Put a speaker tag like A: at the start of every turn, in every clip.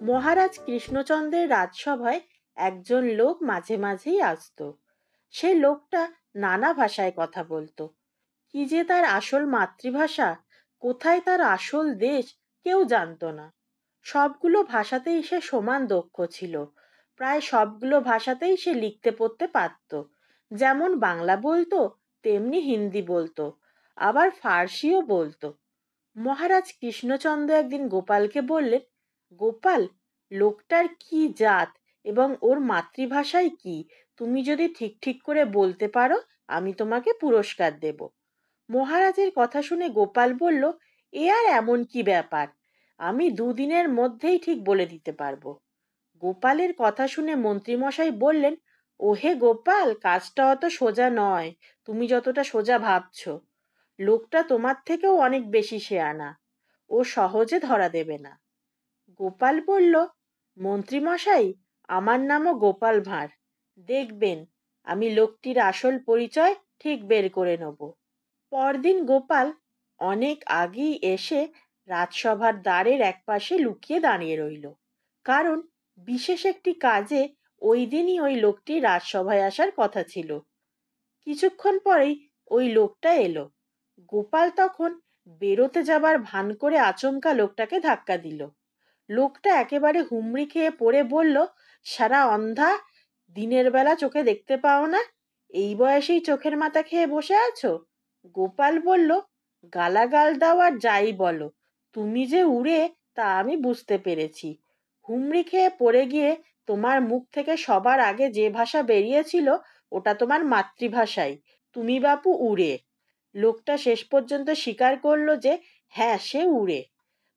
A: মহারাজ কৃষ্ণচন্দ্রের রাজসভায় একজন লোক মাঝে মাঝেই আসতো। সে লোকটা নানা ভাষায় কথা বলতো। কি যে তার আসল মাতৃভাষা, কোথায় তার আসল দেশ, কেউ জানতো না। সবগুলো ভাষাতেই সে সমান দক্ষ ছিল। প্রায় সবগুলো ভাষাতেই সে লিখতে পড়তে পারত। যেমন বাংলা বলতো, তেমনি হিন্দি বলতো, আবার ফার্সিও বলতো। মহারাজ কৃষ্ণচন্দ্র একদিন গোপালকে বললেন, গোপাল, লোকটার কি জাত এবং ওর মাতৃভাষায় কি, তুমি যদি ঠিক ঠিক করে বলতে পারো, আমি তোমাকে পুরস্কার দেব। মহারাজের কথা শুনে গোপাল বলল, এ আর এমন কি ব্যাপার, আমি দুদিনের মধ্যেই ঠিক বলে দিতে পারবো। গোপালের কথা শুনে মন্ত্রীমশাই বললেন, ওহে গোপাল, কাজটা অত সোজা নয়, তুমি যতটা সোজা ভাবছো। লোকটা তোমার থেকেও অনেক বেশি শেয়ানা, ও সহজে ধরা দেবে না। গোপাল বলল, মন্ত্রীমশাই, আমার নামও গোপাল ভাঁড়, দেখবেন আমি লোকটির আসল পরিচয় ঠিক বের করে নেব। পরদিন গোপাল অনেক আগেই এসে রাজসভার দ্বারের একপাশে লুকিয়ে দাঁড়িয়ে রইল, কারণ বিশেষ একটি কাজে ওই দিনই ওই লোকটি রাজসভায় আসার কথা ছিল। কিছুক্ষণ পরেই ওই লোকটা এলো। গোপাল তখন বেরোতে যাবার ভান করে আচমকা লোকটাকে ধাক্কা দিল। লোকটা একেবারে হুমড়ি খেয়ে পড়ে বলল, সারা অন্ধা, দিনের বেলা চোখে দেখতে পাও না, এই বয়সেই চোখের মাথা খেয়ে বসে আছো? গোপাল বলল, গালাগাল দাও আর যাই বলো, তুমি যে উড়ে তা আমি বুঝতে পেরেছি। হুমড়ি খেয়ে পড়ে গিয়ে তোমার মুখ থেকে সবার আগে যে ভাষা বেরিয়েছিল, ওটা তোমার মাতৃভাষাই, তুমি বাপু উড়ে। লোকটা শেষ পর্যন্ত স্বীকার করলো যে হ্যাঁ, সে উড়ে।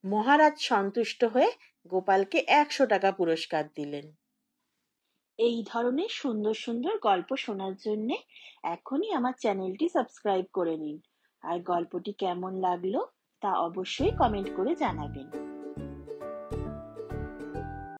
A: মহারাজ সন্তুষ্ট হয়ে গোপালকে 100 টাকা পুরস্কার দিলেন। এই ধরনের সুন্দর সুন্দর গল্প শোনার জন্য এখনই আমার চ্যানেলটি সাবস্ক্রাইব করে নিন। আর গল্পটি কেমন লাগলো তা অবশ্যই কমেন্ট করে জানাবেন।